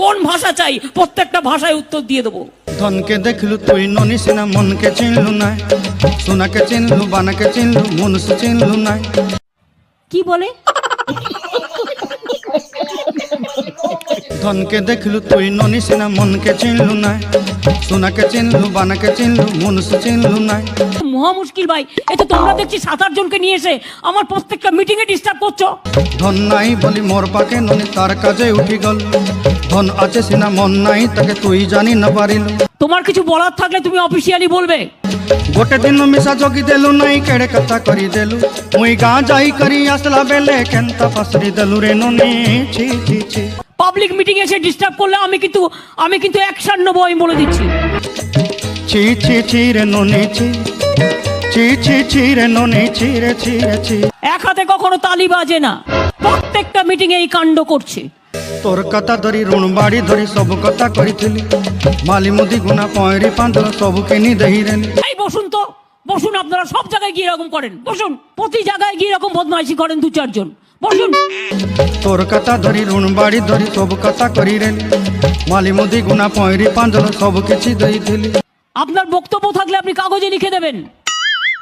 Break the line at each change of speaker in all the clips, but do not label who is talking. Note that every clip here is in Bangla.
কোন ভাষা চাই প্রত্যেকটা ভাষায় উত্তর দিয়ে দেবো।
ধনকে দেখলু তুই ননি সিনা মনকে চিনলু নাই, সোনাকে চিনলু বানাকে চিনলু মনুষ্য চিনলু নাই।
কি বলে?
ধনকে দেখলু তুই ননি সিনা মনকে চিনলু নাই, সোনাকে চিনলু বানাকে চিনলু মনুষ্য চিনলু নাই।
মহা মুশকিল ভাই, এই তো তোমরা দেখছি 7-8 জনকে নিয়ে এসে আমার প্রত্যেকটা মিটিং এ ডিস্টার্ব করছো।
ধন নাই বলি মোর পাকে ননি তার কাজে উঠি গল, ধন আছে সিনা মন নাই তাকে তুই জানি না পারিলু।
তোমার কিছু বলার থাকলে তুমি অফিসিয়ালি বলবে।
গোটে দিন মিশা জগি দেলু নাই কেড়ে কথা করি দেলু, মুই গাঁ যাই করি আসলা বেলে কেনতা পাসরি দেলু রে ননি ছি ছি ছি।
পাবলিক মিটিং এসে ডিস্টার্ব করলে আমি কিন্তু অ্যাকশন নেবো, আমি বলে দিচ্ছি।
ছি ছি ছি রে ননি ছি, ছি ছি ছি রে ননি ছি রে ছি রে ছি।
এক হাতে কখনো তালি বাজে না, প্রত্যেকটা মিটিং এ এই কাণ্ড করছে।
তোর কথা ধরি ঋণ বাড়ি ধরি সব কথা করিছিলি, মালি মুদি গুনা পয়রি পাঁদল সবু কিনি দেহি রেলি।
এই বসুন তো, বসুন। আপনারা সব জায়গায় গিয়ে এরকম করেন, বসুন। প্রতি জায়গায় গিয়ে এরকম বদমাইশি করেন 2-4 জন, বসুন।
তোর কথা ধরি ঋণ বাড়ি ধরি সব কথা করি রেলি, মালি মুদি গুনা পয়রি পাঁদল সবু কিছু দেইছিলি।
আপনার বক্তব্য থাকলে আপনি কাগজে লিখে দেবেন।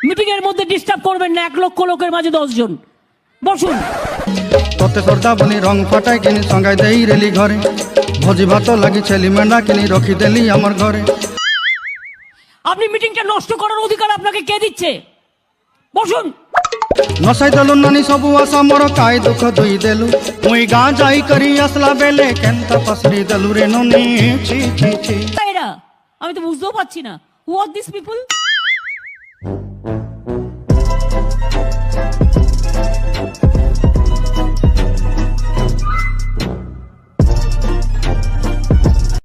মিটিং এর মধ্যে ডিস্টার্ব করবেন না, 1 লক্ষ লোকের মাঝে 10 জন। বসুন।
তোতে সর্দা বলি রং ফাটাই কিনি সঙ্গাই দেই রেলি ঘরে, ভোজি ভাত লাগি ছেলি মেন্ডা কিনি রখি দেলি আমার ঘরে।
আপনি মিটিংটা নষ্ট করার অধিকার আপনাকে কে দিচ্ছে? বসুন।
নসাই দেলু নানি সবু আশা মোর কাই দুঃখ দুই দেলু, মুই গাঁ যাই করি আসলা বেলে কেনতা পাসরি দেলু রে ননি ছি ছি ছি।
এরা আমি তো বুঝতেও পারছি না, হু আর দিস পিপল?